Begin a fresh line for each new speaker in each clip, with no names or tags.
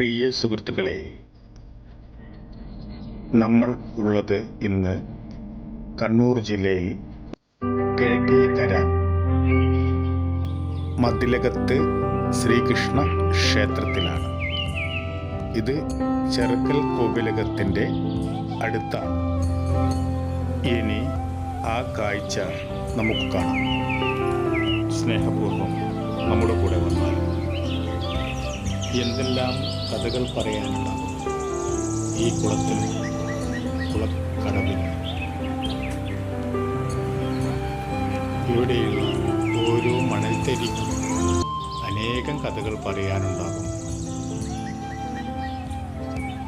പ്രിയ സുഹൃത്തുക്കളെ, നമ്മൾ ഉള്ളത് ഇന്ന് കണ്ണൂർ ജില്ലയിൽ കിഴക്കേക്കര മതിലകത്ത് ശ്രീകൃഷ്ണ ക്ഷേത്രത്തിലാണ്. ഇത് ചെറുക്കൽ കോവിലകത്തിൻ്റെ അടുത്താണ്. ഇനി ആ കാഴ്ച നമുക്ക് കാണാം. സ്നേഹപൂർവ്വം നമ്മുടെ കൂടെ വന്നാൽ എന്തെല്ലാം കഥകൾ പറയാനുണ്ടാകും ഈ കുളക്കടവിൽ. ഇവിടെയുള്ള ഓരോ മണൽത്തരിക്കും അനേകം കഥകൾ പറയാനുണ്ടാകും.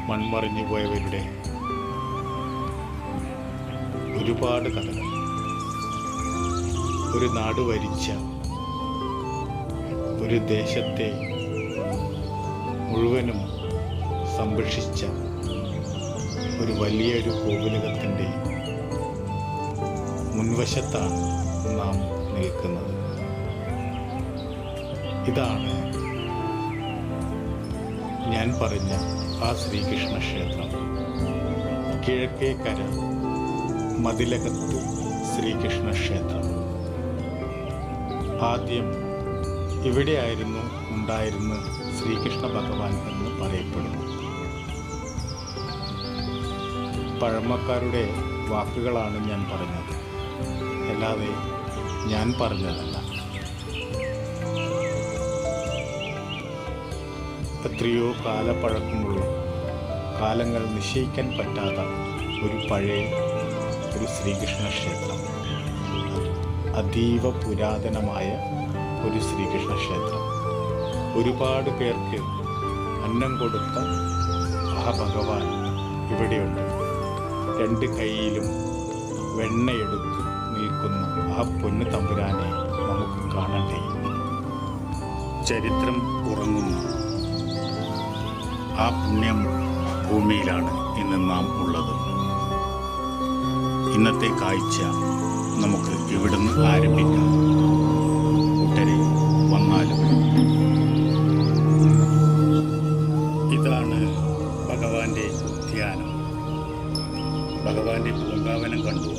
മൺമറിഞ്ഞു പോയവരുടെ ഒരുപാട് കഥകൾ. ഒരു നാട് ഭരിച്ച, ഒരു ദേശത്തെ മുഴുവനും സംരക്ഷിച്ച ഒരു വലിയൊരു കോവിലകത്തിൻ്റെ മുൻവശത്താണ് നാം നിൽക്കുന്നത്. ഇതാണ് ഞാൻ പറഞ്ഞ ആ ശ്രീകൃഷ്ണ ക്ഷേത്രം. കിഴക്കേക്കര മതിലകത്ത് ശ്രീകൃഷ്ണ ക്ഷേത്രം. ആദ്യം ഇവിടെയായിരുന്നു ഉണ്ടായിരുന്ന ശ്രീകൃഷ്ണ ഭഗവാൻ എന്ന് പറയപ്പെടുന്നു. പഴമക്കാരുടെ വാക്കുകളാണ് ഞാൻ പറഞ്ഞത്, അല്ലാതെ ഞാൻ പറഞ്ഞതല്ല. എത്രയോ കാലപ്പഴക്കമുള്ള, കാലങ്ങൾ നിശ്ചയിക്കാൻ പറ്റാത്ത ഒരു പഴയ ഒരു ശ്രീകൃഷ്ണ ക്ഷേത്രം. അതീവ പുരാതനമായ ഒരു ശ്രീകൃഷ്ണ ക്ഷേത്രം. ഒരുപാട് പേർക്ക് അന്നം കൊടുത്ത ആ ഭഗവാൻ ഇവിടെയുണ്ട്. രണ്ട് കൈയിലും വെണ്ണയെടുത്ത് നിൽക്കുന്ന ആ പൊന്നു തമ്പുരാനെ നമുക്ക് കാണണ്ടേ. ചരിത്രം ഉറങ്ങുന്ന ആ പുണ്യം ഭൂമിയിലാണ് ഇന്ന് നാം ഉള്ളത്. ഇന്നത്തെ കാഴ്ച നമുക്ക് ഇവിടുന്ന് ആരംഭിക്കാം. കൂട്ടരെ വന്നാലും. ഇതാണ് ഭഗവാന്റെ ധ്യാനം. ഭഗവാന്റെ പൂങ്കാവനം കണ്ടു.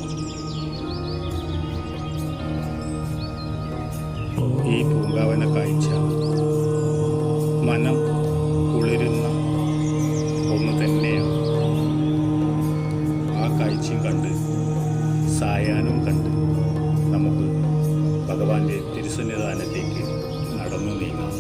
ഈ പൂങ്കാവന കാഴ്ച മനം കുളിരുന്ന ഒന്ന് തന്നെയാണ്. ആ കാഴ്ചയും കണ്ട് സായാഹ്നം കണ്ട് നമുക്ക് ഭഗവാന്റെ തിരുസന്നിധാനത്തേക്ക് നടന്നു നീങ്ങാം.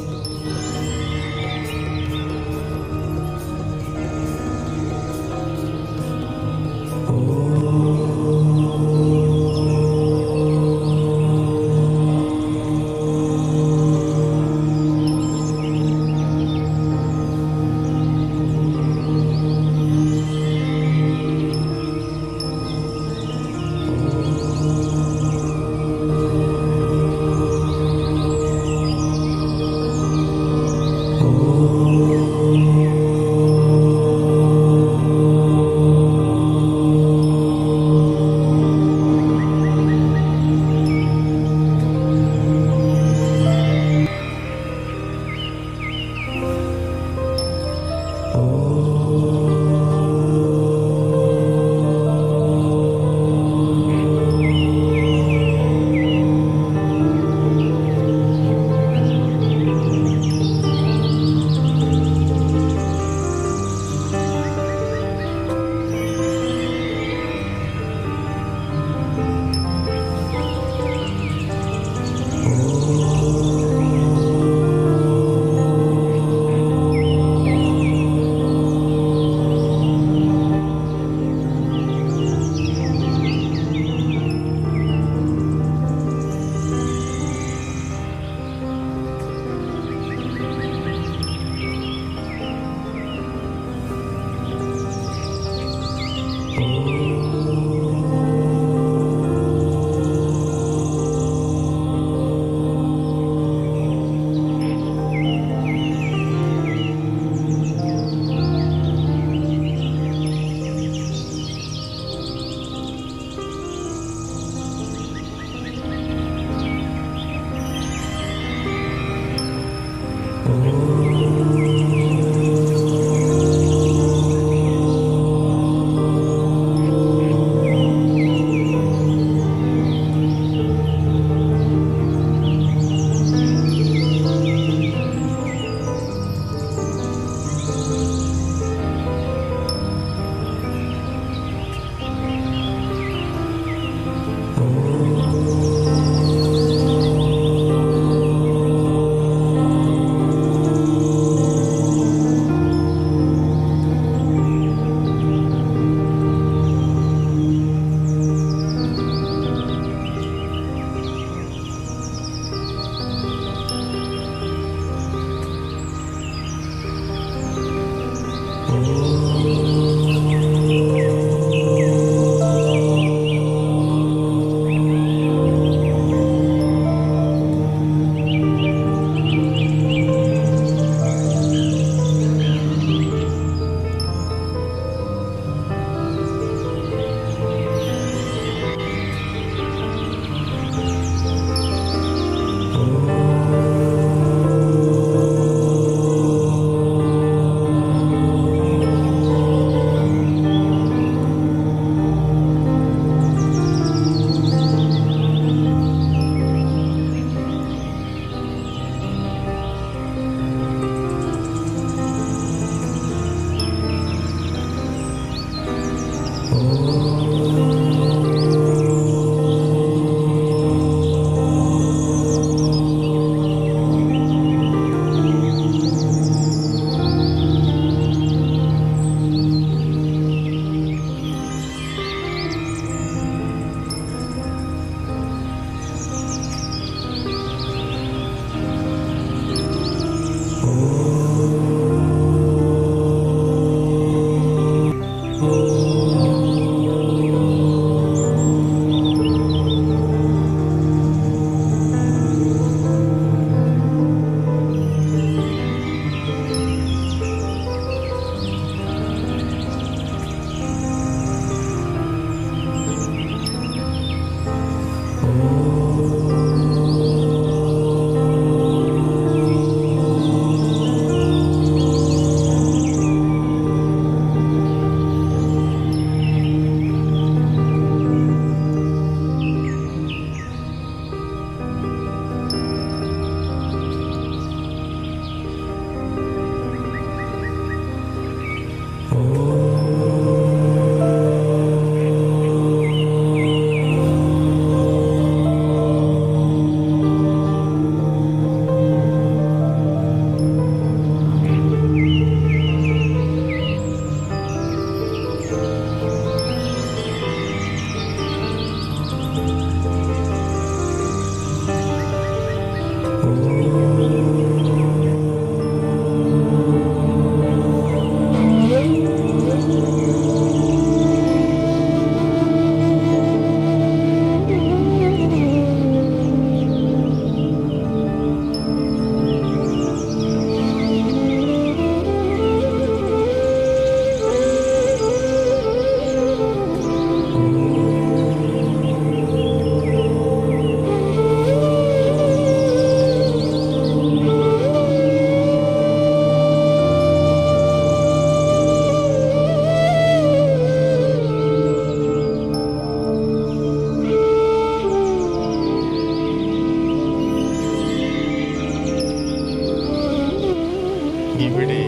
ഇവിടെ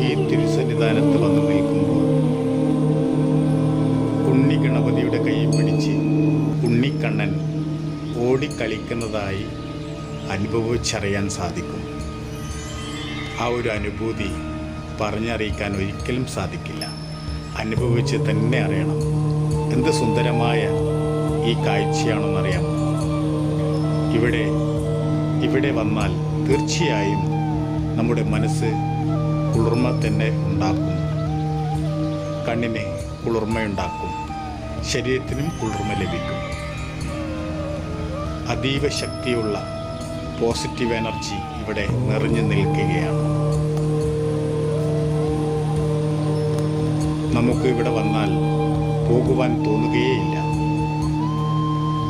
ഈ തിരുസന്നിധാനത്ത് വന്നു നിൽക്കുമ്പോൾ ഉണ്ണി ഗണപതിയുടെ കൈ പിടിച്ച് ഉണ്ണിക്കണ്ണൻ ഓടിക്കളിക്കുന്നതായി അനുഭവിച്ചറിയാൻ സാധിക്കും. ആ ഒരു അനുഭൂതി പറഞ്ഞറിയിക്കാൻ ഒരിക്കലും സാധിക്കില്ല. അനുഭവിച്ച് തന്നെ അറിയണം. എന്ത് സുന്ദരമായ ഈ കാഴ്ചയാണെന്നറിയാം. ഇവിടെ വന്നാൽ തീർച്ചയായും നമ്മുടെ മനസ്സ് കുളിർമ തന്നെ ഉണ്ടാക്കും. കണ്ണിന് കുളിർമയുണ്ടാക്കും, ശരീരത്തിനും കുളിർമ ലഭിക്കും. അതീവ ശക്തിയുള്ള പോസിറ്റീവ് എനർജി ഇവിടെ നിറഞ്ഞു നിൽക്കുകയാണ്. നമുക്ക് ഇവിടെ വന്നാൽ പോകുവാൻ തോന്നുകയേയില്ല.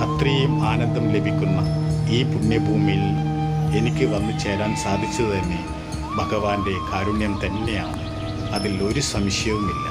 അത്രയും ആനന്ദം ലഭിക്കുന്ന ഈ പുണ്യഭൂമിയിൽ എനിക്ക് വന്നു ചേരാൻ സാധിച്ചത് തന്നെ ഭഗവാന്റെ കാരുണ്യം തന്നെയാണ്. അതിൽ ഒരു സംശയവുമില്ല.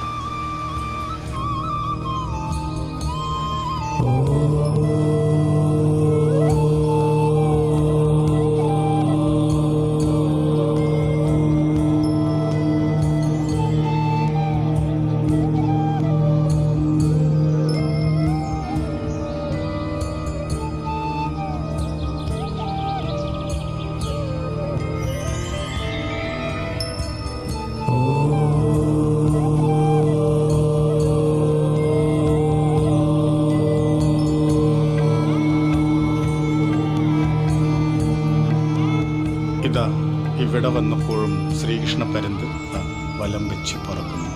ഇതാ ഇവിടെ വന്നപ്പോഴും ശ്രീകൃഷ്ണ പരന്ത് വലം വെച്ച് പറക്കുന്നു.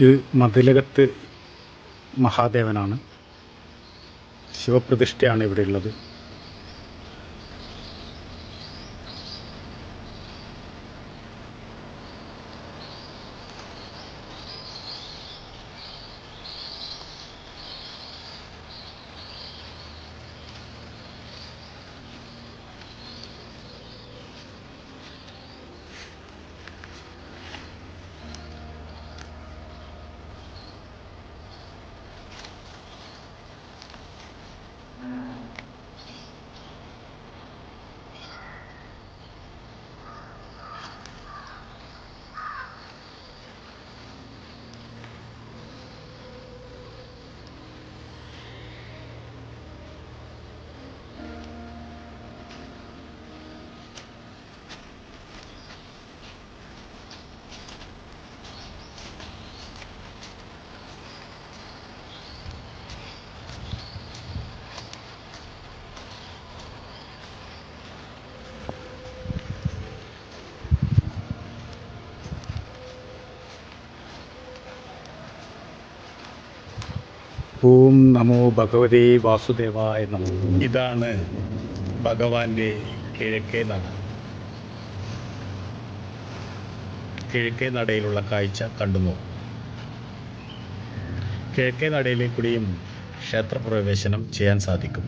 ഇത് മതിലകത്ത് മഹാദേവനാണ്. ശിവപ്രതിഷ്ഠയാണ് ഇവിടെ ഉള്ളത്. ഓം നമോ ഭഗവതേ വാസുദേവായ നമോ. ഇതാണ് ഭഗവാന്റെ കിഴക്കേ നട. കിഴക്കേ നടയിലുള്ള കാഴ്ച കണ്ടുമോ? കിഴക്കേ നടയിലേക്കൂടിയും ക്ഷേത്രപ്രവേശനം ചെയ്യാൻ സാധിക്കും.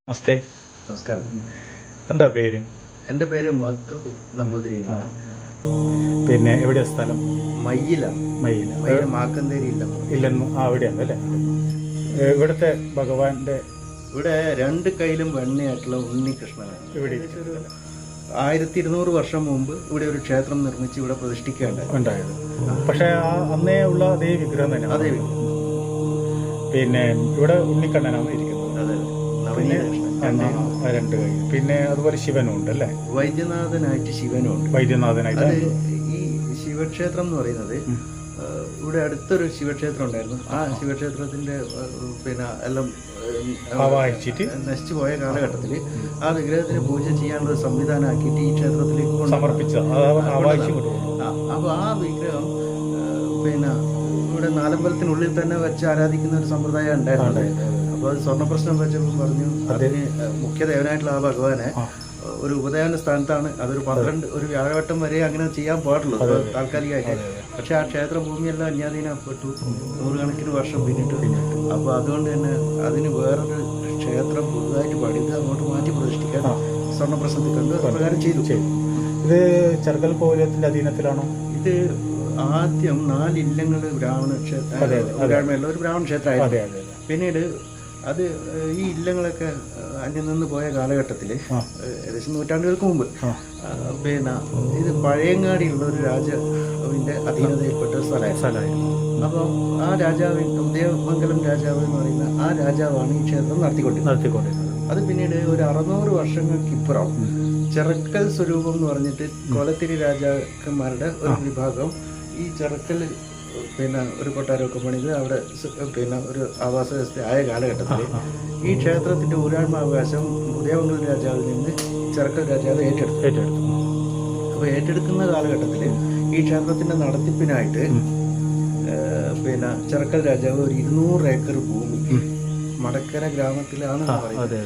നമസ്തേ.
നമസ്കാരം.
എന്താ പേര്?
എൻ്റെ പേര് നമ്പൂതിരി.
പിന്നെ എവിടെയാ സ്ഥലം?
മയ്യില മാക്കന്തേരി
ഇല്ലെന്ന്. അവിടെയാണ് അല്ലേ? ഇവിടുത്തെ ഭഗവാന്റെ
ഇവിടെ രണ്ട് കയ്യിലും വെണ്ണയായിട്ടുള്ള ഉണ്ണികൃഷ്ണനാണ്.
ഇവിടെ
1200 വർഷം മുമ്പ് ഇവിടെ ഒരു ക്ഷേത്രം നിർമ്മിച്ച് ഇവിടെ പ്രതിഷ്ഠിക്കുകയുണ്ടായത്.
പക്ഷെ അന്നേ ഉള്ള അതേ വിഗ്രഹം തന്നെ.
അതേ.
പിന്നെ ഇവിടെ ഉണ്ണിക്കണ്ണനാണ് ഇരിക്കുന്നത്.
അതെ.
പിന്നെ രണ്ട് കൈ. പിന്നെ അതുപോലെ ശിവനും ഉണ്ട് അല്ലേ?
വൈദ്യനാഥനായിട്ട് ശിവനും ഉണ്ട്.
വൈദ്യനാഥനായിട്ട്.
അത് ഈ ശിവക്ഷേത്രം എന്ന് പറയുന്നത് ഇവിടെ അടുത്തൊരു ശിവക്ഷേത്രം ഉണ്ടായിരുന്നു. ആ ശിവക്ഷേത്രത്തിന്റെ പിന്നെ എല്ലാം നശിച്ചു പോയ കാലഘട്ടത്തിൽ ആ വിഗ്രഹത്തിന് പൂജ ചെയ്യാനുള്ള സംവിധാനം ആക്കിയിട്ട് ഈ ക്ഷേത്രത്തിലേക്ക്
സമർപ്പിച്ച.
അപ്പോൾ ആ വിഗ്രഹം പിന്നെ ഇവിടെ നാലമ്പലത്തിനുള്ളിൽ തന്നെ വെച്ച് ആരാധിക്കുന്ന ഒരു സമ്പ്രദായം ഉണ്ടായിരുന്നു. അപ്പോൾ അത് സ്വർണ്ണ പ്രശ്നം വെച്ചപ്പോൾ പറഞ്ഞു അതിന് മുഖ്യദേവനായിട്ടുള്ള ആ ഭഗവാനെ ഒരു ഉപദേവന സ്ഥാനത്താണ്. അതൊരു 12 ഒരു വ്യാഴവട്ടം വരെ അങ്ങനെ ചെയ്യാൻ പാടുള്ളൂ താൽക്കാലികമായിട്ട്. പക്ഷെ ആ ക്ഷേത്ര ഭൂമിയെല്ലാം അന്യാധീനപ്പെട്ടു നൂറുകണക്കിന് വർഷം പിന്നിട്ടു. അപ്പോൾ അതുകൊണ്ട് തന്നെ അതിന് വേറൊരു ക്ഷേത്രം പുതുതായിട്ട് പണിത് അങ്ങോട്ട് മാറ്റി പ്രതിഷ്ഠിക്കാൻ സ്വർണ്ണപ്രശ്നത്തിൽ കണ്ട് പ്രകാരം ചെയ്തു.
ഇത് ചെറുകൽ കോവിലത്തിന്റെ അധീനത്തിലാണോ?
ഇത് ആദ്യം 4 ഇല്ലങ്ങൾ ബ്രാഹ്മണ ക്ഷേത്രമുള്ള ഒരു ബ്രാഹ്മണ ക്ഷേത്രമായിരുന്നു. പിന്നീട് അത് ഈ ഇല്ലങ്ങളൊക്കെ അന്യം നിന്ന് പോയ കാലഘട്ടത്തിൽ ഏകദേശം നൂറ്റാണ്ടുകൾക്ക് മുമ്പ് പിന്നെ ഇത് പഴയങ്ങാടിയുള്ള ഒരു രാജാവിൻ്റെ അധീനതയിൽപ്പെട്ട ഒരു സ്ഥലമായിരുന്നു. അപ്പോൾ ആ രാജാവിന് ഉദയമംഗലം രാജാവ് എന്ന് പറയുന്ന ആ രാജാവാണ് ഈ ക്ഷേത്രം നടത്തിക്കൊണ്ടിരുന്നത്. അത് പിന്നീട് ഒരു 600 വർഷങ്ങൾക്കിപ്പുറം ചെറക്കൽ സ്വരൂപം എന്ന് പറഞ്ഞിട്ട് കൊലത്തിരി രാജാക്കന്മാരുടെ ഒരു വിഭാഗം ഈ ചെറക്കൽ പിന്നെ ഒരു കൊട്ടാരമൊക്കെ പണിത് അവിടെ പിന്നെ ഒരു ആവാസ വ്യവസ്ഥ ആയ കാലഘട്ടത്തിൽ ഈ ക്ഷേത്രത്തിൻ്റെ ഊരാത്മാവകാശം ഉദയമംഗലം രാജാവിൽ നിന്ന് ചെറക്കൽ രാജാവ് ഏറ്റെടുത്തു. അപ്പോൾ ഏറ്റെടുക്കുന്ന കാലഘട്ടത്തിൽ ഈ ക്ഷേത്രത്തിൻ്റെ നടത്തിപ്പിനായിട്ട് പിന്നെ ചെറക്കൽ രാജാവ് ഒരു 200 ഏക്കർ ഭൂമി മടക്കര ഗ്രാമത്തിലാണ് പറയുന്നത്.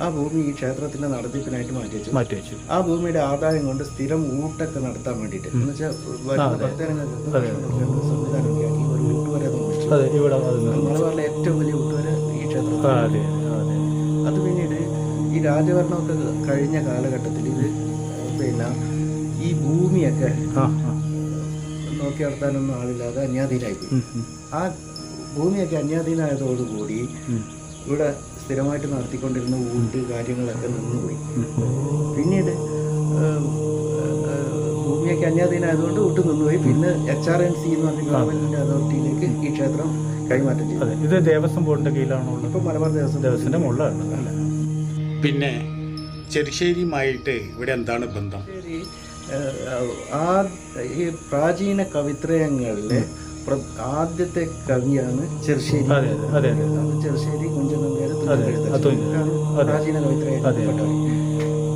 ആ ഭൂമി ഈ ക്ഷേത്രത്തിന്റെ നടത്തിപ്പിനായിട്ട് മാറ്റിവെച്ചു. ആ ഭൂമിയുടെ ആദായം കൊണ്ട് സ്ഥിരം ഊട്ടൊക്കെ നടത്താൻ വേണ്ടിയിട്ട് എന്ന് വെച്ചാൽ സംവിധാനമൊക്കെ ആക്കി ഒരു ഊട്ടുവരെ നിർമ്മിച്ചു. മലബാറിലെ ഏറ്റവും വലിയ ഊട്ടുവര ഈ ക്ഷേത്രത്തിൽ. അത് പിന്നീട് ഈ രാജഭരണമൊക്കെ കഴിഞ്ഞ കാലഘട്ടത്തിൽ ഇത് പിന്നെ ഈ ഭൂമിയൊക്കെ നോക്കി നടത്താനൊന്നും ആളില്ലാതെ അന്യാധീനായിപ്പോയി. ആ ഭൂമിയൊക്കെ അന്യാധീനായതോടുകൂടി ഇവിടെ സ്ഥിരമായിട്ട് നടത്തിക്കൊണ്ടിരുന്ന ഊട്ട് കാര്യങ്ങളൊക്കെ നിന്നുപോയി. പിന്നീട് ഭൂമിയൊക്കെ അന്യാധീനായതുകൊണ്ട് ഊട്ട് നിന്നുപോയി. പിന്നെ HRNC എന്ന് പറഞ്ഞ ഗവൺമെന്റിന്റെ അതോറിറ്റിയിലേക്ക് ഈ ക്ഷേത്രം കൈമാറ്റം ചെയ്തു.
ഇത് ദേവസ്വം ബോർഡിന്റെ കീഴിലാണോ?
ഇപ്പം മലബാർ ദേവസ്വത്തിന്റെ
മുകളിലാണ്.
പിന്നെ ചെറുശ്ശേരിയുമായിട്ട് ഇവിടെ എന്താണ് ബന്ധം?
ഈ പ്രാചീന കവിത്രയങ്ങളിലെ ആദ്യത്തെ കവിയാണ് ചെറുശ്ശേരി. ചെറുശ്ശേരി കുഞ്ചൻ നമ്പ്യാർ പ്രാചീന കവിത്രയപ്പെട്ടവർ.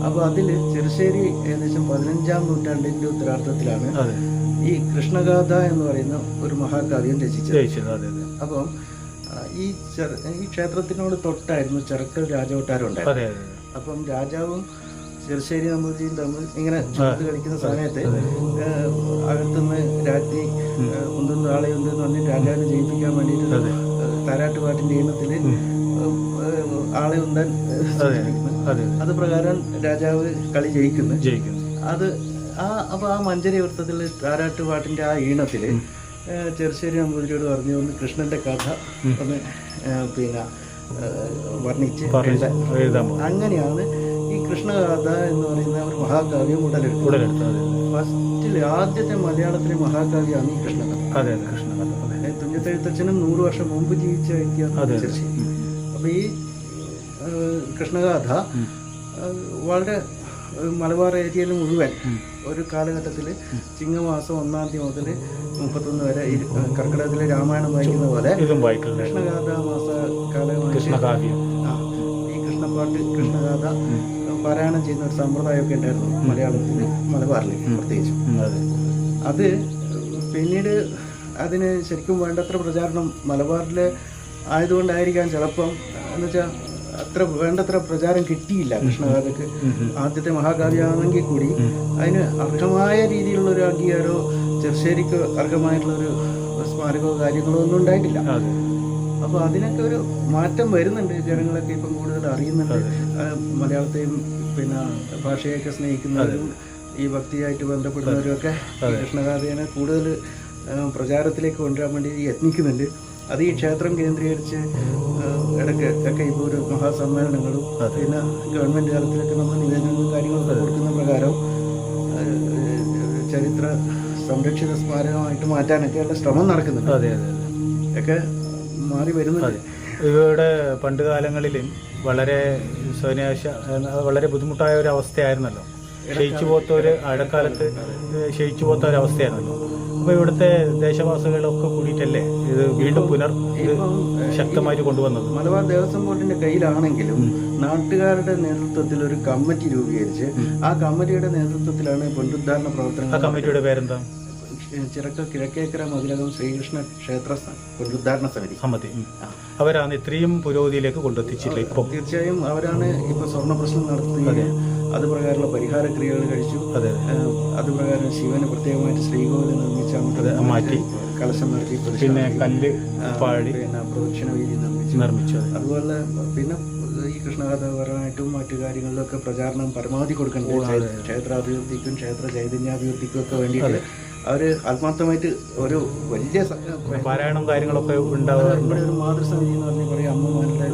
അപ്പോൾ അതിൽ ചെറുശ്ശേരി ഏകദേശം 15-ാം നൂറ്റാണ്ടിന്റെ ഉത്തരാർത്ഥത്തിലാണ് ഈ കൃഷ്ണഗാഥ എന്ന് പറയുന്ന ഒരു മഹാകാവ്യം രചിച്ചത്. അപ്പം ഈ ക്ഷേത്രത്തിനോട് തൊട്ടായിരുന്നു ചെറുക്കൽ രാജകൊട്ടാരം ഉണ്ടായിരുന്നത്. അപ്പം രാജാവും ചെറുശ്ശേരി നമ്പൂതിരിയും തമ്മിൽ ഇങ്ങനെ കളിക്കുന്ന സമയത്ത് അകത്തുനിന്ന് രാജ്ഞി ഉന്തുന്ന ആളെ ഉണ്ടെന്ന് പറഞ്ഞ് രാജാവിനെ ജയിപ്പിക്കാൻ വേണ്ടിയിട്ട് താരാട്ടുപാട്ടിന്റെ ഈണത്തിൽ ആളെ ഉന്താൻ അത് പ്രകാരം രാജാവ് കളി ജയിക്കുന്നു. അത് അപ്പോൾ ആ മഞ്ചരി വൃത്തത്തിൽ താരാട്ടുപാട്ടിന്റെ ആ ഈണത്തിൽ ചെറുശ്ശേരി നമ്പൂതിരിയോട് പറഞ്ഞു ഒന്ന് കൃഷ്ണന്റെ കഥ ഒന്ന് പിന്നെ വർണ്ണിച്ച് അങ്ങനെയാണ് ഈ കൃഷ്ണഗാഥ എന്ന് പറയുന്ന ഒരു മഹാകാവ്യം ഉടലെടുത്തത്. ഫസ്റ്റിൽ ആദ്യത്തെ മലയാളത്തിലെ മഹാകാവ്യമാണ് ഈ കൃഷ്ണഗാഥ. തുഞ്ചത്തെഴുത്തച്ഛനും 100 വർഷം മുമ്പ് ജീവിച്ച വ്യക്തിയാണ് ചെറുശ്ശേരി. അപ്പൊ ഈ കൃഷ്ണഗാഥ വളരെ മലബാർ ഏരിയയിൽ മുഴുവൻ ഒരു കാലഘട്ടത്തിൽ ചിങ്ങമാസം 1-ാം തീയതി മുതൽ 31 വരെ കർക്കിടകത്തിലെ രാമായണം വായിക്കുന്ന പോലെ കൃഷ്ണഗാഥ മാസ കാലമായി ഈ കൃഷ്ണപ്പാട്ട് കൃഷ്ണഗാഥ പാരായണം ചെയ്യുന്ന ഒരു സമ്പ്രദായമൊക്കെ ഉണ്ടായിരുന്നു മലയാളത്തിൽ, മലബാറിൽ പ്രത്യേകിച്ചും. അത് പിന്നീട് അതിന് ശരിക്കും വേണ്ടത്ര പ്രചാരണം മലബാറിൽ ആയതുകൊണ്ടായിരിക്കാം ചിലപ്പം എന്ന് വെച്ചാൽ അത്ര വേണ്ടത്ര പ്രചാരം കിട്ടിയില്ല കൃഷ്ണഗാഥയ്ക്ക്. ആദ്യത്തെ മഹാകാവ്യമാണെങ്കിൽ കൂടി അതിന് അർഹമായ രീതിയിലുള്ള ഒരു അംഗീകാരമോ ചെറുശ്ശേരിക്ക് അർഹമായിട്ടുള്ളൊരു സ്മാരകമോ കാര്യങ്ങളോ ഒന്നും ഉണ്ടായിട്ടില്ല. അപ്പോൾ അതിനൊക്കെ ഒരു മാറ്റം വരുന്നുണ്ട്. ജനങ്ങളൊക്കെ ഇപ്പം കൂടുതൽ അറിയുന്നുണ്ട്. മലയാളത്തെയും പിന്നെ ഭാഷയൊക്കെ സ്നേഹിക്കുന്നവരും ഈ ഭക്തിയായിട്ട് ബന്ധപ്പെടുന്നവരുമൊക്കെ കൃഷ്ണഗാഥയെ കൂടുതൽ പ്രചാരത്തിലേക്ക് കൊണ്ടുവരാൻ വേണ്ടി യത്നിക്കുന്നുണ്ട്. അത് ഈ ക്ഷേത്രം കേന്ദ്രീകരിച്ച് ഇടയ്ക്ക് ഒക്കെ ഇപ്പോൾ ഒരു മഹാസമ്മേളനങ്ങളും പിന്നെ ഗവൺമെൻറ് കാലത്തിലൊക്കെ നമ്മൾ നിവേദനങ്ങളും കാര്യങ്ങളൊക്കെ കൊടുക്കുന്ന പ്രകാരം ചരിത്ര സംരക്ഷിത സ്മാരകമായിട്ട് മാറ്റാനൊക്കെയുള്ള ശ്രമം നടക്കുന്നുണ്ട്. ഒക്കെ മാറി വരുന്നുണ്ട്.
ഇവിടെ പണ്ട് കാലങ്ങളിലും വളരെ ബുദ്ധിമുട്ടായ ഒരു അവസ്ഥയായിരുന്നല്ലോ. ക്ഷയിച്ചു പോത്ത ഒരു അഴക്കാലത്ത് ക്ഷയിച്ചു പോത്ത ഒരു അവസ്ഥയായിരുന്നല്ലോ. അപ്പോൾ ഇവിടുത്തെ ദേശവാസികളൊക്കെ കൂടിയിട്ടല്ലേ ഇത് വീണ്ടും ശക്തമായിട്ട് കൊണ്ടുവന്നത്.
മലബാർ ദേവസ്വം ബോർഡിന്റെ കയ്യിലാണെങ്കിലും നാട്ടുകാരുടെ നേതൃത്വത്തിൽ ഒരു കമ്മിറ്റി രൂപീകരിച്ച് ആ കമ്മിറ്റിയുടെ നേതൃത്വത്തിലാണ് പുനരുദ്ധാരണ പ്രവർത്തനങ്ങൾ.
ആ കമ്മിറ്റിയുടെ പേരെന്താ?
ചിറക്കൽ കിഴക്കേക്കര മതിലകം ശ്രീകൃഷ്ണ ക്ഷേത്ര പുനരുദ്ധാരണ സമിതി.
അവരാണ് ഇത്രയും പുരോഗതിയിലേക്ക് കൊണ്ടെത്തിച്ചില്ല. ഇപ്പം
തീർച്ചയായും അവരാണ് ഇപ്പൊ സ്വർണ്ണ പ്രശ്നം നടത്തുന്നത്. അത് പ്രകാരമുള്ള പരിഹാര ക്രിയകൾ കഴിച്ചു. അത് പ്രകാരം ശിവന് പ്രത്യേകമായിട്ട് ശ്രീകോവിൽ നിർമ്മിച്ച്
മാറ്റി
കലശം നടത്തി
പിന്നെ കല്ല് പാടി
പിന്നെ പ്രദക്ഷിണ വീതി നിർമ്മിച്ചു. അതുപോലെ പിന്നെ ഈ കൃഷ്ണഗാഥാപരമായിട്ടും മറ്റു കാര്യങ്ങളിലൊക്കെ പ്രചാരണം പരമാവധി കൊടുക്കേണ്ടത് ക്ഷേത്രാഭിവൃദ്ധിക്കും ക്ഷേത്ര ചൈതന്യാഭിവൃദ്ധിക്കും ഒക്കെ വേണ്ടിയിട്ട് അവർ ആത്മാർത്ഥമായിട്ട് ഒരു വലിയ
പാരായണം കാര്യങ്ങളൊക്കെ ഉണ്ടാവാറുണ്ട്.
ഇവിടെ ഒരു മാതൃസമിതി എന്ന് പറഞ്ഞ കുറേ അമ്മമാരുടെ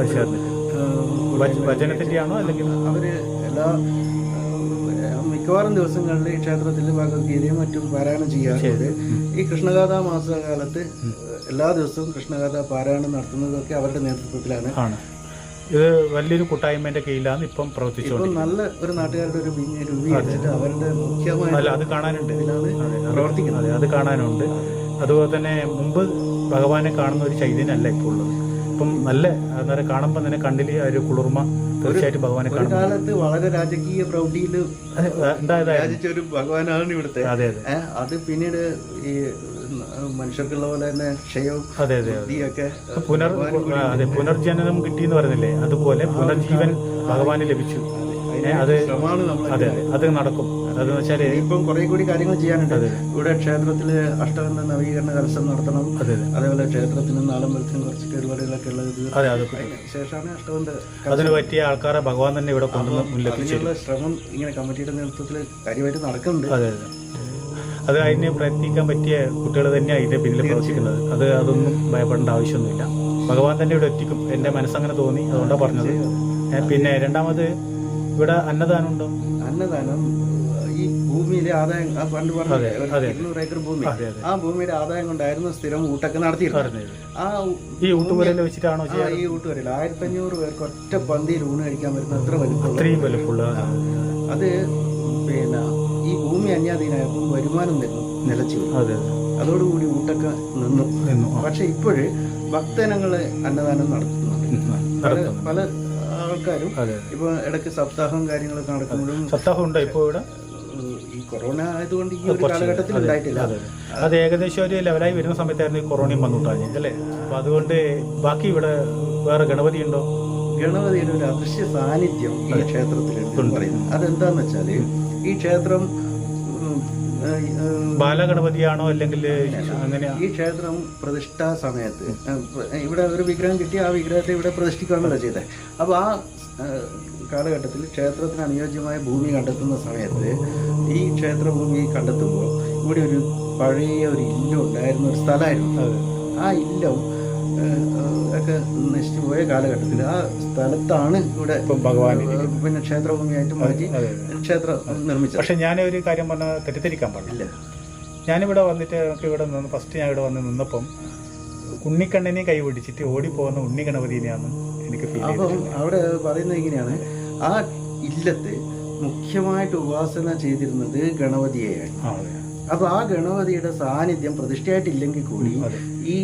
വചനത്തിൻ്റെയാണോ അല്ലെങ്കിൽ
അവര് മിക്കവാറും ദിവസങ്ങളിൽ ഈ ക്ഷേത്രത്തിൽ ഭഗവത്ഗീതയും മറ്റും പാരായണം ചെയ്യാറുണ്ട്. ഈ കൃഷ്ണഗാഥ മാസകാലത്ത് എല്ലാ ദിവസവും കൃഷ്ണഗാഥ പാരായണം നടത്തുന്നതൊക്കെ അവരുടെ നേതൃത്വത്തിലാണ്.
ഇത് വലിയൊരു കൂട്ടായ്മയുടെ കീഴിലാണ് ഇപ്പം പ്രവർത്തിച്ചുകൊണ്ട്
നല്ല ഒരു നാട്ടുകാരുടെ ഒരു രൂപീകരിച്ചിട്ട് അവരുടെ മുഖ്യമായ
അത് കാണാനുണ്ട്,
പ്രവർത്തിക്കുന്നത്.
അത് കാണാനുണ്ട്. അതുപോലെ തന്നെ മുമ്പ് ഭഗവാനെ കാണുന്ന ഒരു ചൈതന്യമല്ല ഇപ്പോൾ ഉള്ളത്. ഇപ്പം നല്ല അന്നേരം കാണുമ്പോൾ തന്നെ കണ്ണിൽ ഒരു കുളിർമ തീർച്ചയായിട്ടും ഭഗവാനെ കാണും.
കാലത്ത് വളരെ രാജകീയ പ്രൗഢിയിൽ രാജിച്ച ഒരു ഭഗവാനാണ് ഇവിടുത്തെ.
അതെ അതെ.
അത് പിന്നീട് ഈ മനുഷ്യർക്കുള്ള പോലെ തന്നെ ക്ഷയവും ഒക്കെ
പുനർജനനം കിട്ടിയെന്ന് പറയുന്നില്ലേ, അതുപോലെ പുനർജീവൻ ഭഗവാന് ലഭിച്ചു. അത് അതെ അത് നടക്കും. അതെന്ന് വെച്ചാൽ
ഇപ്പം കുറെ കൂടി കാര്യങ്ങൾ ചെയ്യാനുണ്ട്. ഇവിടെ ക്ഷേത്രത്തില് അഷ്ടബന്ധ നവീകരണ കലശം നടത്തണം. അതേപോലെ ക്ഷേത്രത്തിനും നാലമ്പലത്തിനും കുറച്ച് കേടുപാടുകളൊക്കെ ഉള്ളത് ശേഷമാണ് അഷ്ടബന്ധ.
അതിന് പറ്റിയ ആൾക്കാരെ ഭഗവാൻ തന്നെ ഇവിടെ
അതിനുള്ള ശ്രമം ഇങ്ങനെ കമ്മിറ്റിയുടെ നേതൃത്വത്തിൽ കാര്യമായിട്ട് നടക്കുന്നുണ്ട്.
അതെ അതെ. അത് അതിന് പ്രയത്നിക്കാൻ പറ്റിയ കുട്ടികൾ തന്നെയാണ് ഇതിന്റെ പിന്നിൽ പ്രവർത്തിക്കുന്നത്. അതൊന്നും ഭയപ്പെടേണ്ട ആവശ്യമൊന്നുമില്ല. ഭഗവാൻ തന്നെ ഇവിടെ എത്തിക്കും. എൻ്റെ മനസ്സങ്ങനെ തോന്നി, അതുകൊണ്ടാണ് പറഞ്ഞത്. പിന്നെ രണ്ടാമത് ഇവിടെ അന്നദാനം ഉണ്ടോ?
അന്നദാനം ഈ ഭൂമിയിലെ ആദായം പണ്ട് പറഞ്ഞ 200 ഏക്കർ ഭൂമി, ആ ഭൂമിയുടെ ആദായം കൊണ്ടായിരുന്നു സ്ഥിരം ഊട്ടൊക്കെ നടത്തിയിരുന്നത്.
ഈ ഊട്ടുപുരയിൽ വെച്ചിട്ടാണോ?
ഈ ഊട്ടുപുരയിൽ 1500 പേർക്ക് ഒറ്റ പന്തിയിൽ ഊണ് കഴിക്കാൻ പറ്റുന്ന അത്ര
വലുപ്പമുള്ള
അത്. പിന്നെ ഈ ഭൂമി അന്യാധീനമായപ്പോൾ വരുമാനം നിലച്ചു. അതോടുകൂടി ഊട്ടൊക്കെ നിന്നു. പക്ഷെ ഇപ്പോഴ് ഭക്തജനങ്ങള് അന്നദാനം നടത്തുന്നുണ്ട്. പല ആൾക്കാരും ഇപ്പൊ ഇടയ്ക്ക് സപ്താഹം കാര്യങ്ങളൊക്കെ നടക്കുമ്പോഴും.
സപ്താഹം ഉണ്ടോ ഇപ്പോൾ ഇവിടെ?
ഈ കൊറോണ ആയതുകൊണ്ട് ഈ ഒരു കാലഘട്ടത്തിൽ ഉണ്ടായിട്ടില്ല.
അത് ഏകദേശം ഒരു ലെവലായി വരുന്ന സമയത്തായിരുന്നു ഈ കൊറോണയും വന്നിട്ടാണ് അല്ലേ? അപ്പൊ അതുകൊണ്ട് ബാക്കി ഇവിടെ വേറെ ഗണപതി ഉണ്ടോ?
ഗണപതിയുടെ ഒരു അദൃശ്യ സാന്നിധ്യം ഈ ക്ഷേത്രത്തിലുണ്ട് പറയുന്നത്. അതെന്താന്ന് വെച്ചാല് ഈ ക്ഷേത്രം
ബാലഗണപതിയാണോ അല്ലെങ്കിൽ അങ്ങനെ?
ഈ ക്ഷേത്രം പ്രതിഷ്ഠാ സമയത്ത് ഇവിടെ ഒരു വിഗ്രഹം കിട്ടി, ആ വിഗ്രഹത്തെ ഇവിടെ പ്രതിഷ്ഠിക്കുകയാണല്ലോ ചെയ്തത്. അപ്പോൾ ആ കാലഘട്ടത്തിൽ ക്ഷേത്രത്തിന് അനുയോജ്യമായ ഭൂമി കണ്ടെത്തുന്ന സമയത്ത് ഈ ക്ഷേത്രഭൂമി കണ്ടെത്തുമ്പോൾ ഇവിടെ ഒരു പഴയ ഒരു ഇല്ലം ഉണ്ടായിരുന്ന ഒരു സ്ഥലമായിരുന്നു. ആ ഇല്ലം ഒക്കെ നശിച്ചു പോയ കാലഘട്ടത്തിൽ ആ സ്ഥലത്താണ് ഇവിടെ ഭഗവാൻ പിന്നെ ക്ഷേത്രഭൂമിയായിട്ട് മാറ്റി ക്ഷേത്രം നിർമ്മിച്ചത്.
പക്ഷെ ഞാനൊരു കാര്യം പറഞ്ഞാൽ തെറ്റിദ്ധരിക്കാൻ പാടില്ല. ഞാനിവിടെ വന്നിട്ട് ഇവിടെ നിന്ന് ഫസ്റ്റ് ഞാൻ ഇവിടെ വന്ന് നിന്നപ്പം ഉണ്ണിക്കണ്ണനെ കൈ പിടിച്ചിട്ട് ഓടിപ്പോകുന്ന ഉണ്ണി ഗണപതിനെയാണ് എനിക്ക് ഫീൽ ചെയ്തത്.
അപ്പം അവിടെ പറയുന്നത് ഇങ്ങനെയാണ്, ആ ഇല്ലത്ത് മുഖ്യമായിട്ട് ഉപാസന ചെയ്തിരുന്നത് ഗണപതിയെയാണ്. അപ്പൊ ആ ഗണപതിയുടെ സാന്നിധ്യം പ്രതിഷ്ഠയായിട്ടില്ലെങ്കിൽ കൂടി ഈ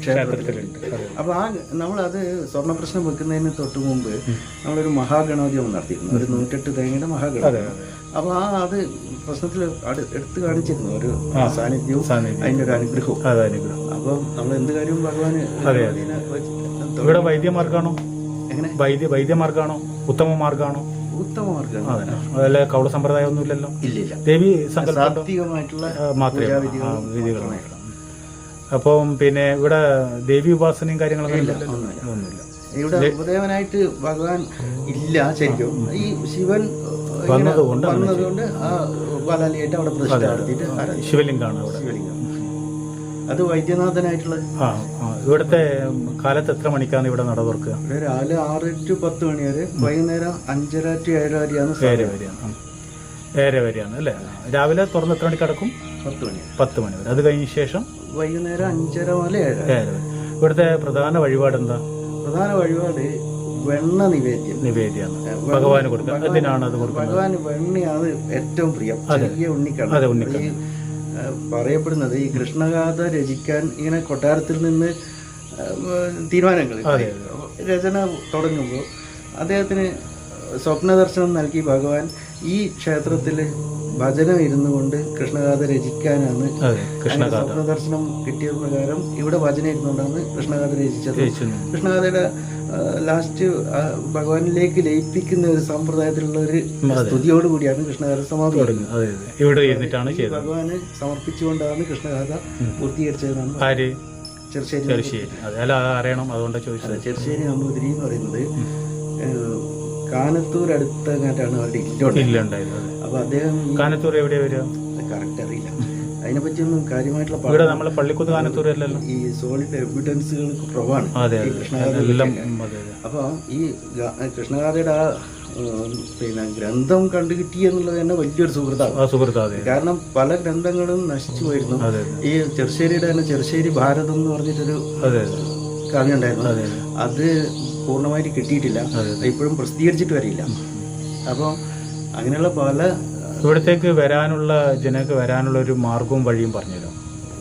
ക്ഷേത്രത്തിലുണ്ട്. അപ്പൊ ആ നമ്മളത് സ്വർണ്ണപ്രശ്നം വെക്കുന്നതിന് തൊട്ട് മുമ്പ് നമ്മളൊരു മഹാഗണപതി നടത്തിയിരുന്നു, ഒരു 108 തേങ്ങയുടെ മഹാഗണപതി. അപ്പൊ അത് പ്രശ്നത്തിൽ എടുത്തു കാണിച്ചിരുന്നു ഒരു സാന്നിധ്യവും അതിന്റെ ഒരു അനുഗ്രഹവും. അപ്പൊ നമ്മൾ എന്ത് കാര്യവും ഭഗവാന്
ഇവിടെ വൈദ്യമാർഗാണോ? എങ്ങനെ വൈദ്യമാർഗാണോ? ഉത്തമ മാർഗാണോ?
ഉത്തമ മാർഗമാണ്.
അതല്ല കൗള സമ്പ്രദായം ഒന്നുമില്ലല്ലോ.
ഇല്ല,
ദേവി
സാത്വികമായിട്ടുള്ള
മാത്രമേ വിധികളാണ്. അപ്പം പിന്നെ ഇവിടെ ദേവി ഉപാസനയും കാര്യങ്ങളൊന്നും
ഒന്നുമില്ല. ഇവിടെ ഉപദേവനായിട്ട് ഭഗവാൻ ഇല്ല ശരിക്കും. ഈ ശിവൻ വന്നതുകൊണ്ട് ആ ബാലാലിയായിട്ട് അവിടെ പ്രതിഷ്ഠ നടത്തിയിട്ട്
ശിവലിംഗാണ് അവിടെ.
ശിവലിംഗം അത് വൈദ്യനാഥനായിട്ടുള്ള.
ഇവിടുത്തെ കാലത്ത് എത്ര മണിക്കാണ് ഇവിടെ നട തുറക്കുക?
രാവിലെ 6 to 10 മണി വരെ, വൈകുന്നേരം 5:30 to 7 വരെയാണ്.
7 വരെയാണ് അല്ലേ? രാവിലെ തുറന്ന് എത്ര മണിക്ക് അടക്കും? 10 മണി വരെ. അത് കഴിഞ്ഞ ശേഷം
വൈകുന്നേരം 5:30 മുതൽ 7 വരെ.
ഇവിടുത്തെ പ്രധാന വഴിപാട് എന്താ?
പ്രധാന വഴിപാട് വെണ്ണ
നിവേദ്യമാണ് ഭഗവാന് കൊടുക്കുക. എന്തിനാണ് അത് കൊടുക്കുന്നത്?
ഭഗവാന് വെണ്ണയാണ് ഏറ്റവും പ്രിയം. ചെറിയ ഉണ്ണിക്കണ്ണൻ പറയപ്പെടുന്നത് ഈ കൃഷ്ണഗാഥ രചിക്കാൻ ഇങ്ങനെ കൊട്ടാരത്തിൽ നിന്ന് തീരുമാനങ്ങൾ രചന തുടങ്ങുമ്പോൾ അദ്ദേഹത്തിന് സ്വപ്നദർശനം നൽകി ഭഗവാൻ ഈ ക്ഷേത്രത്തിൽ ഭജനം ഇരുന്നു കൊണ്ട് കൃഷ്ണഗാഥ രചിക്കാനാണ്. സ്വപ്നദർശനം കിട്ടിയ പ്രകാരം ഇവിടെ ഭജന ഇരുന്നുകൊണ്ടാണ് കൃഷ്ണഗാഥ രചിച്ചത്. കൃഷ്ണഗാഥയുടെ ലാസ്റ്റ് ഭഗവാനിലേക്ക് ലയിപ്പിക്കുന്ന ഒരു സമ്പ്രദായത്തിലുള്ള ഒരു സ്തുതിയോടുകൂടിയാണ് കൃഷ്ണഗാഥ സമാപിക്കുന്നത്. ഭഗവാന് സമർപ്പിച്ചുകൊണ്ടാണ് കൃഷ്ണഗാഥ പൂർത്തീകരിച്ചതെന്നാണ് ചെറുശ്ശേരി നമ്പൂതിരി എന്ന് പറയുന്നത്. കാനത്തൂർ അടുത്തങ്ങാട്ടാണ് അവരുടെ ഇല്ലുണ്ടായത്. അപ്പൊ അദ്ദേഹം
കാനത്തൂർ എവിടെയാ വരിക
കറക്റ്റ് അറിയില്ല. അതിനെപ്പറ്റിയൊന്നും കാര്യമായിട്ടുള്ള
ഇവിടെ നമ്മളെ പള്ളിക്കുന്ന് കാനത്തൂരല്ലല്ലോ,
ഈ സോളിഡ് എവിഡൻസുകൾ കുറവാണ്
അതെ
ഈ കൃഷ്ണഗാഥ.
എല്ലാം അതെ
അപ്പോൾ ഈ കൃഷ്ണഗാഥയുടെ ആ പിന്നെ ഗ്രന്ഥം കണ്ടുകിട്ടി എന്നുള്ളത് തന്നെ വലിയൊരു സുഹൃത്താണ്. കാരണം പല ഗ്രന്ഥങ്ങളും നശിച്ചു പോയിരുന്നു. ഈ ചെറുശ്ശേരിയുടെ തന്നെ ചെറുശ്ശേരി ഭാരതം എന്ന് പറഞ്ഞിട്ടൊരു കാവ്യം ഉണ്ടായിരുന്നു. അത് പൂർണ്ണമായിട്ട് കിട്ടിയിട്ടില്ല, ഇപ്പോഴും പ്രസിദ്ധീകരിച്ചിട്ട് വരില്ല. അപ്പോൾ അങ്ങനെയുള്ള പല
ഇവിടത്തേക്ക് വരാനുള്ള ജനങ്ങൾക്ക് വരാനുള്ള ഒരു മാർഗവും വഴിയും പറഞ്ഞുതരാം.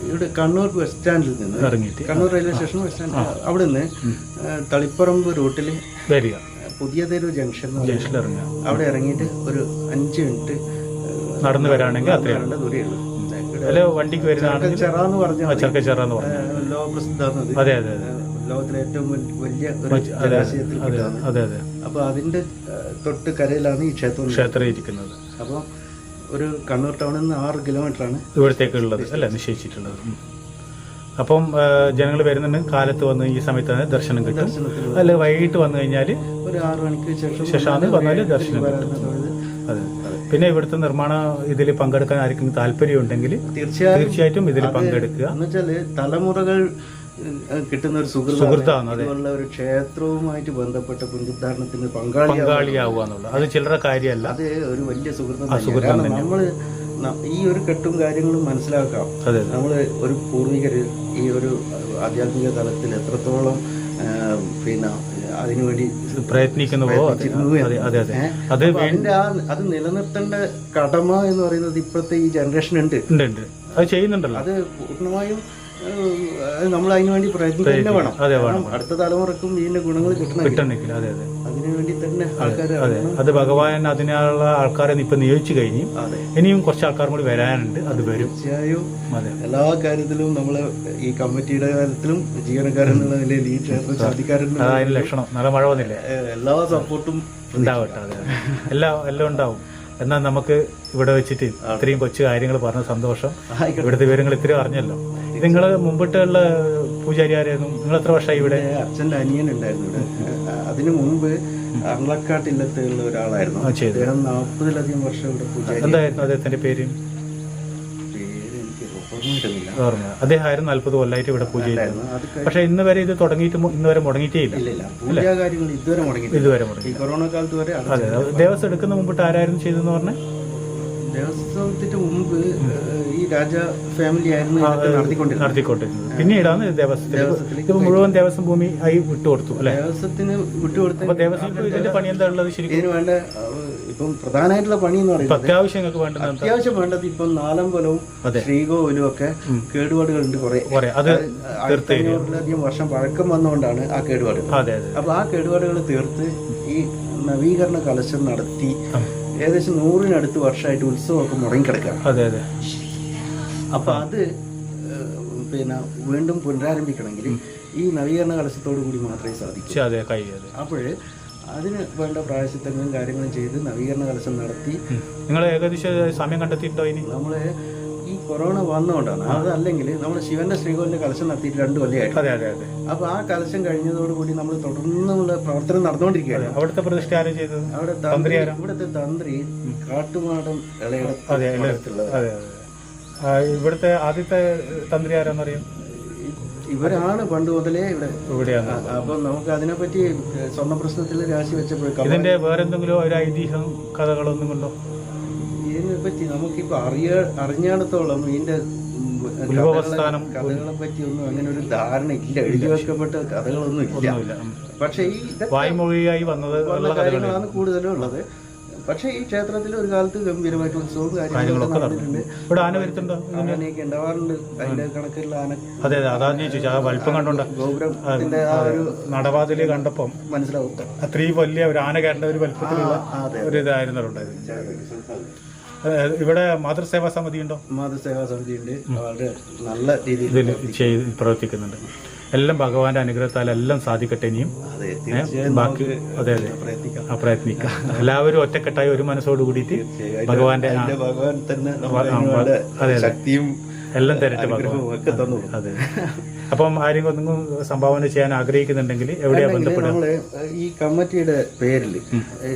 ഇവിടെ കണ്ണൂർ ബസ് സ്റ്റാൻഡിൽ നിന്ന് ഇറങ്ങിയിട്ട് Kannur railway station bus stand അവിടെ നിന്ന് തളിപ്പറമ്പ് റൂട്ടിൽ വരിക, പുതിയതൊരു ജംഗ്ഷനിൽ ഇറങ്ങുക. അവിടെ ഇറങ്ങിയിട്ട് ഒരു 5 മിനിറ്റ് നടന്നു വരാണെങ്കിൽ അത്രയും ദൂരേ ഉള്ളൂ. വണ്ടിക്ക് വരുന്നതാണെങ്കിൽ ചെറാന്ന് പറഞ്ഞാൽ ലോകപ്രസിദ്ധമാണ്. അതെ അതെ അതെ, ലോകത്തിലെ ഏറ്റവും വലിയ ജലാശയത്തിൽ. അപ്പൊ അതിന്റെ തൊട്ട് കരയിലാണ് ഈ ക്ഷേത്രം ഇരിക്കുന്നത്. അപ്പോൾ ഒരു കണ്ണൂർ ടൗണിൽ നിന്ന് 6 കിലോമീറ്ററാണ്
ഇവിടത്തേക്കുള്ളത് അല്ലെ നിശ്ചയിച്ചിട്ടുള്ളത്. അപ്പം ജനങ്ങൾ വരുന്നുണ്ട്, കാലത്ത് വന്ന് ഈ സമയത്താണ് ദർശനം കിട്ടും. അല്ല വൈകിട്ട് വന്നു കഴിഞ്ഞാൽ
ഒരു 6 മണിക്ക്
ശേഷമാണ് വന്നാൽ ദർശനം കിട്ടും. അതെ. പിന്നെ ഇവിടുത്തെ നിർമ്മാണ ഇതിൽ പങ്കെടുക്കാൻ ആർക്കെങ്കിലും താല്പര്യം ഉണ്ടെങ്കിൽ തീർച്ചയായിട്ടും ഇതിൽ പങ്കെടുക്കുക.
എന്നുവെച്ചാല് തലമുറകൾ കിട്ടുന്ന ഒരു സുഹൃത്താണ് അതുള്ള ഒരു ക്ഷേത്രവുമായിട്ട് ബന്ധപ്പെട്ട പുനരുദ്ധാരണത്തിന്
പങ്കാളിയാവുക എന്നുള്ളത് അത് ചില്ലറ കാര്യമല്ല,
അത് ഒരു വലിയ സുഹൃത്താണ്. നമ്മള് ഈ ഒരു കെട്ടും കാര്യങ്ങളും മനസ്സിലാക്കാം. നമ്മള് ഒരു പൂർവികര് ഈ ഒരു ആധ്യാത്മിക തലത്തിൽ എത്രത്തോളം പിന്നെ അതിനുവേണ്ടി
പ്രയത്നിക്കുന്നുവോ
അത് നിലനിർത്തേണ്ട കടമ എന്ന് പറയുന്നത് ഇപ്പോഴത്തെ ഈ ജനറേഷൻ ഉണ്ട്,
അത് ചെയ്യുന്നുണ്ടല്ലോ.
അത് പൂർണ്ണമായും നമ്മൾ അതിനുവേണ്ടി പ്രയത്നിക്കുക തന്നെ വേണം. അടുത്ത തലമുറക്കും ഇതിന്റെ ഗുണങ്ങൾ കിട്ടണമെങ്കിൽ അതിനുവേണ്ടി തന്നെ ആൾക്കാർ
അത് ഭഗവാൻ അതിനുള്ള ആൾക്കാരെ ഇപ്പൊ നിയോഗിച്ചു കഴിഞ്ഞു. ഇനിയും കുറച്ച് ആൾക്കാരും കൂടി വരാനുണ്ട്, അത് വരും
തീർച്ചയായും. എല്ലാ കാര്യത്തിലും നമ്മള് ഈ കമ്മിറ്റിയുടെ കാര്യത്തിലും ജീവനക്കാരെന്നുള്ള നിലയിൽ ഈ ക്ഷേത്ര ശാന്തിക്കാരൻ
അതിന് ലക്ഷണം നല്ല മഴ വന്നില്ലേ,
എല്ലാ സപ്പോർട്ടും
ഉണ്ടാവട്ടെ. അതെ എല്ലാം ഉണ്ടാവും. എന്നാൽ നമുക്ക് ഇവിടെ വെച്ചിട്ട് ഇത്രയും കൊച്ചു കാര്യങ്ങൾ പറഞ്ഞ സന്തോഷം. ഇവിടുത്തെ വിവരങ്ങൾ ഇത്രയും അറിഞ്ഞല്ലോ. നിങ്ങൾ മുമ്പിട്ടുള്ള പൂജാരിയായിരുന്നു, നിങ്ങൾ എത്ര വർഷമായി ഇവിടെ?
അച്ഛൻ്റെ അനിയൻ ഉണ്ടായിരുന്നു ഇവിടെ. അതിനു മുമ്പ് അർളക്കാട്ടില്ലത്തുള്ള ഒരാളായിരുന്നു. അദ്ദേഹം 40-ലധികം വർഷം ഇവിടെ പൂജാരി.
എന്തായിരുന്നു അദ്ദേഹത്തിന്റെ പേര്? അദ്ദേഹമായിരുന്നു 40 കൊല്ലമായിട്ട് ഇവിടെ പൂജ ചെയ്യുന്നത്. പക്ഷെ ഇന്ന് വരെ ഇത് തുടങ്ങിയിട്ട് ഇന്ന് വരെ മുടങ്ങിയിട്ടേ ഇല്ല.
പൂജാ കാര്യങ്ങൾ ഇതുവരെ മുടങ്ങി. കൊറോണ കാലത്ത് വരെ.
അതെ, ദേവസ്വം എടുക്കുന്ന മുമ്പിട്ട് ആരായിരുന്നു ചെയ്തെന്ന് പറഞ്ഞാൽ?
ദേവസ്വത്തിന് മുമ്പ് ഈ രാജ ഫാമിലി ആയിരുന്നു
നടത്തിക്കൊണ്ടിരുന്നത്. പിന്നീടാണ് ദേവസ്വത്തിൽ മുഴുവൻ ദേവസ്വം ഭൂമി ആയി വിട്ടുകൊടുത്തു അല്ലെ?
ദേവസ്വത്തിന് വിട്ടുകൊടുത്തു.
അപ്പൊ ദേവസ്വം ഇതിന്റെ പണി എന്താ ഉള്ളത് ശരിക്കും?
ഇതിന് വേണ്ട ഇപ്പം പ്രധാനമായിട്ടുള്ള പണി എന്ന് പറയുന്നത് അത്യാവശ്യം വേണ്ടത് ഇപ്പം നാലമ്പലവും ശ്രീകോവിലും ഒക്കെ കേടുപാടുകളുണ്ട് കുറെ. 1500-ലധികം വർഷം പഴക്കം വന്നുകൊണ്ടാണ് ആ കേടുപാടുകൾ. അപ്പൊ ആ കേടുപാടുകൾ തീർത്ത് ഈ നവീകരണ കലശം നടത്തി ഏകദേശം 100-നടുത്ത് വർഷമായിട്ട് ഉത്സവമൊക്കെ മുടങ്ങിക്കിടക്കുക. അപ്പൊ അത് പിന്നെ വീണ്ടും പുനരാരംഭിക്കണമെങ്കിൽ ഈ നവീകരണ കലശത്തോടു കൂടി മാത്രമേ സാധിക്കൂ. അപ്പോൾ അതിന് വേണ്ട പ്രായശ്ചിത്തങ്ങളും കാര്യങ്ങളും ചെയ്ത് നവീകരണ കലശം നടത്തി.
നിങ്ങൾ ഏകദേശം സമയം കണ്ടെത്തിയിട്ടോ? ഇനി
നമ്മള് ഈ കൊറോണ വന്നുകൊണ്ടാണ്. അതല്ലെങ്കിൽ നമ്മൾ ശിവന്റെ ശ്രീകോവിലിന്റെ കലശം നടത്തിയിട്ട് 2 കൊല്ലമായിട്ട്. അപ്പൊ ആ കലശം കഴിഞ്ഞതോടുകൂടി നമ്മൾ തുടർന്നുള്ള പ്രവർത്തനം നടന്നുകൊണ്ടിരിക്കുകയാണ്.
അവിടുത്തെ പ്രതിഷ്ഠ ആരും ചെയ്തത്?
ഇവിടുത്തെ തന്ത്രി കാട്ടുമാടം ഇളയടത്തുള്ളത്.
ഇവിടുത്തെ ആദ്യത്തെ തന്ത്രി ആരാന്ന് അറിയാം?
ഇവരാണ് പണ്ട് മുതലേ ഇവിടെയാണ്. അപ്പൊ നമുക്ക് അതിനെപ്പറ്റി സ്വർണ്ണ പ്രശ്നത്തിൽ രാശി വെച്ചപ്പോൾ
ഇതിന്റെ വേറെന്തെങ്കിലും ഒരു ഐതിഹ്യം കഥകളൊന്നും കൊണ്ടോ?
ഇതിനെപ്പറ്റി നമുക്കിപ്പോ അറിഞ്ഞിടത്തോളം ഇതിന്റെ കഥകളെ പറ്റി ഒന്നും അങ്ങനെ ഒരു ധാരണ ഇല്ല. എഴുതി വെക്കപ്പെട്ട കഥകളൊന്നും ഇല്ല. പക്ഷെ ഈ
വായ്മൊഴിയായി വന്നത്
കാര്യങ്ങളാണ് കൂടുതലും ഉള്ളത്. പക്ഷെ ഈ ക്ഷേത്രത്തിൽ ഒരു കാലത്ത് ഗംഭീരമായിട്ട് ഉത്സവവും കാര്യങ്ങളൊക്കെ നടന്നിട്ടുണ്ട്. ആനയൊക്കെ ഉണ്ടാവാറുണ്ട്. അതിന്റെ കണക്കുള്ള ആന.
അതെ വലിപ്പം കണ്ടോണ്ട
ഗോപുരത്തിന്റെ ആ ഒരു
നടവാതില് കണ്ടപ്പം
മനസ്സിലാവും
അത്രയും വലിയ ഒരു ആന കയറേണ്ട ഒരു വലിപ്പത്തിലുള്ള ഒരു ഇതായിരുന്നുണ്ടായത്. ഇവിടെ മാതൃസേവാ സമിതി ഉണ്ടോ?
മാതൃസേവാ സമിതി ഉണ്ട്. വളരെ നല്ല രീതിയിൽ
ചെയ്ത് പ്രവർത്തിക്കുന്നുണ്ട്. എല്ലാം ഭഗവാന്റെ അനുഗ്രഹത്താൽ എല്ലാം സാധിക്കട്ടെ. ഇനിയും ബാക്കി പ്രയത്നിക്കാം. എല്ലാവരും ഒറ്റക്കെട്ടായി ഒരു മനസ്സോട് കൂടിയിട്ട് ഭഗവാന്റെ
ഭഗവാൻ തന്നെ
ശക്തിയും
എല്ലാം തരട്ടെ.
അതെ. അപ്പം ആരെങ്കിലും സംഭാവന ചെയ്യാൻ ആഗ്രഹിക്കുന്നുണ്ടെങ്കിൽ എവിടെയാ ബന്ധപ്പെടുക?
നമ്മള് ഈ കമ്മിറ്റിയുടെ പേരിൽ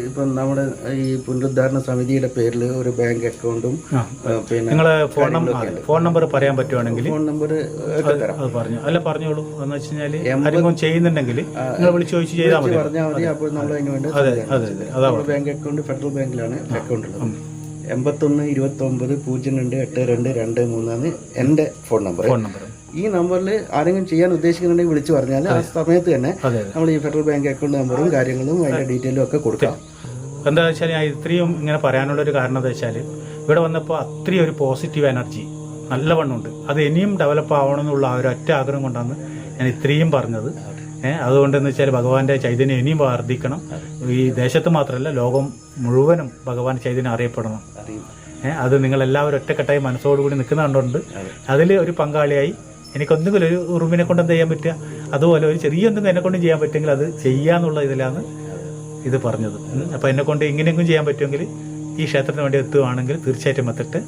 ഇപ്പം നമ്മുടെ ഈ പുനരുദ്ധാരണ സമിതിയുടെ പേരിൽ ഒരു ബാങ്ക് അക്കൗണ്ടും പിന്നെ
നിങ്ങളെ ഫോൺ നമ്പർ പറയാൻ പറ്റുവാണെങ്കിൽ
ഫോൺ നമ്പർ
അത് പറഞ്ഞു. അല്ല പറഞ്ഞോളൂ. എന്ന് വെച്ച് കഴിഞ്ഞാല് ആരെങ്കിലും ചെയ്യുന്നുണ്ടെങ്കിൽ നിങ്ങൾ വിളിച്ചു ചോദിച്ചു ചെയ്താൽ മതി.
പറഞ്ഞാൽ മതി. അപ്പോൾ നമ്മൾ അതിന് വേണ്ടി
അതെ അതെ അതാ
ബാങ്ക് അക്കൗണ്ട് ഫെഡറൽ ബാങ്കിലാണ് അക്കൗണ്ട് ഉള്ളത്. 8129828223 എൻ്റെ ഫോൺ നമ്പർ. ഈ നമ്പറിൽ ആരെങ്കിലും ചെയ്യാൻ ഉദ്ദേശിക്കുന്നുണ്ടെങ്കിൽ വിളിച്ചു പറഞ്ഞാൽ ആ സമയത്ത് തന്നെ നമ്മൾ ഈ ഫെഡറൽ ബാങ്ക് അക്കൗണ്ട് നമ്പറും കാര്യങ്ങളും അതിന്റെ ഡീറ്റെയിലും ഒക്കെ കൊടുക്കാം.
എന്താ വെച്ചാൽ ഞാൻ ഇത്രയും ഇങ്ങനെ പറയാനുള്ളൊരു കാരണം എന്താ വെച്ചാൽ ഇവിടെ വന്നപ്പോൾ അത്രയും ഒരു പോസിറ്റീവ് എനർജി നല്ലവണ്ണമുണ്ട്. അത് ഇനിയും ഡെവലപ്പ് ആവണം എന്നുള്ള ആ ഒരു ഒറ്റ ആഗ്രഹം കൊണ്ടാണ് ഞാൻ ഇത്രയും പറഞ്ഞത്. അതുകൊണ്ടെന്ന് വെച്ചാൽ ഭഗവാന്റെ ചൈതന്യം ഇനിയും വർദ്ധിക്കണം. ഈ ദേശത്ത് മാത്രമല്ല ലോകം മുഴുവനും ഭഗവാൻ ചൈതന്യം അറിയപ്പെടണം. അത് നിങ്ങളെല്ലാവരും ഒറ്റക്കെട്ടായി മനസ്സോടുകൂടി നിൽക്കുന്നുണ്ട്. അതിൽ ഒരു പങ്കാളിയായി എനിക്കൊന്തെങ്കിലും ഒരു ഉറുമ്പിനെ കൊണ്ട് എന്ത് ചെയ്യാൻ പറ്റുക, അതുപോലെ ഒരു ചെറിയ എന്തെങ്കിലും എന്നെ കൊണ്ട് ചെയ്യാൻ പറ്റുമെങ്കിൽ അത് ചെയ്യാന്നുള്ള ഇതിലാണ് ഇത് പറഞ്ഞത്. അപ്പം എന്നെ കൊണ്ട് ഇങ്ങനെയെങ്കിലും ചെയ്യാൻ പറ്റുമെങ്കിൽ ഈ ക്ഷേത്രത്തിന് വേണ്ടി എത്തുകയാണെങ്കിൽ തീർച്ചയായിട്ടും എത്തിട്ട്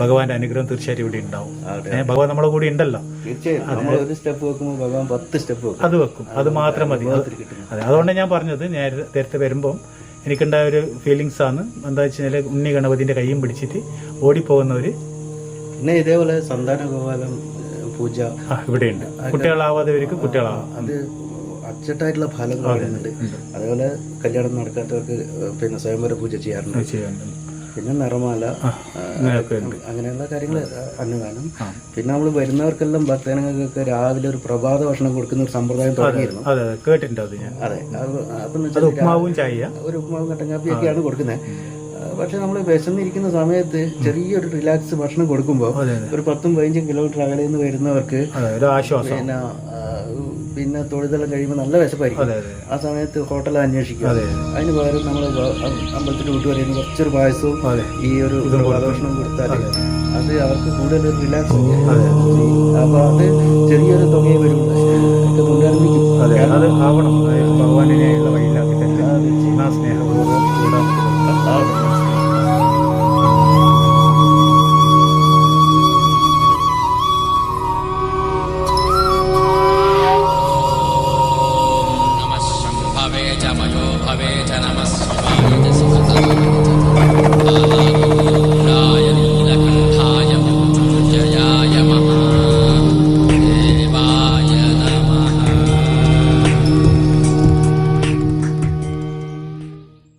ഭഗവാന്റെ അനുഗ്രഹം തീർച്ചയായിട്ടും ഇവിടെ ഉണ്ടാവും. ഭഗവാൻ നമ്മളെ കൂടി ഉണ്ടല്ലോ. അത് വെക്കും. അത് മാത്രം മതി. അതെ, അതുകൊണ്ട് ഞാൻ പറഞ്ഞത് നേരത്തെ വരുമ്പം എനിക്കുണ്ടായ ഒരു ഫീലിങ്സ് ആണ്. എന്താ വെച്ച് കഴിഞ്ഞാൽ ഉണ്ണി ഗണപതിന്റെ കൈയും പിടിച്ചിട്ട് ഓടിപ്പോകുന്നവര്.
പിന്നെ ഇതേപോലെ സന്താന ഗോപാലം പൂജ
ഇവിടെയുണ്ട്. കുട്ടികളാവാത്തവർക്ക് കുട്ടികളാവാം. അത്
അച്ചട്ടായിട്ടുള്ള ഫലം പറയുന്നുണ്ട്. അതേപോലെ കല്യാണം നടക്കാത്തവർക്ക് പിന്നെ സ്വയംവര പൂജ ചെയ്യാറുണ്ട്. പിന്നെ നിറമാല അങ്ങനെയുള്ള കാര്യങ്ങൾ അന്നദാനം. പിന്നെ നമ്മൾ വരുന്നവർക്കെല്ലാം ഭക്തജനങ്ങൾക്കൊക്കെ രാവിലെ ഒരു പ്രഭാത ഭക്ഷണം കൊടുക്കുന്ന ഒരു സമ്പ്രദായം തുടങ്ങിയിരുന്നു.
അതെ,
അപ്പൊ
ഉപ്മാവും ചായ,
ഒരു ഉപ്മാവും കട്ടൻ കാപ്പിയൊക്കെയാണ് കൊടുക്കുന്നത്. പക്ഷെ നമ്മൾ വിശന്നിരിക്കുന്ന സമയത്ത് ചെറിയൊരു റിലാക്സ് ഭക്ഷണം കൊടുക്കുമ്പോൾ ഒരു 10-15 കിലോമീറ്റർ അകലെ നിന്ന് വരുന്നവർക്ക് പിന്നെ തൊഴിലെല്ലാം കഴിയുമ്പോൾ നല്ല വിശപ്പായിരിക്കും. ആ സമയത്ത് ഹോട്ടൽ അന്വേഷിക്കുക. അതിന് പകരം നമ്മൾ അമ്പലത്തിൽ വിട്ടു പറയുന്ന കുറച്ചൊരു പായസവും ഈ ഒരു ഭക്ഷണം കൊടുത്താൽ അത് അവർക്ക് കൂടുതൽ റിലാക്സ്. അപ്പൊ അത് ചെറിയൊരു തുകയെ വരും.
അത് ആവണം. ഭഗവാനായുള്ള വഴിയിലാക്കി തന്നെ സ്നേഹപൂർവ്വം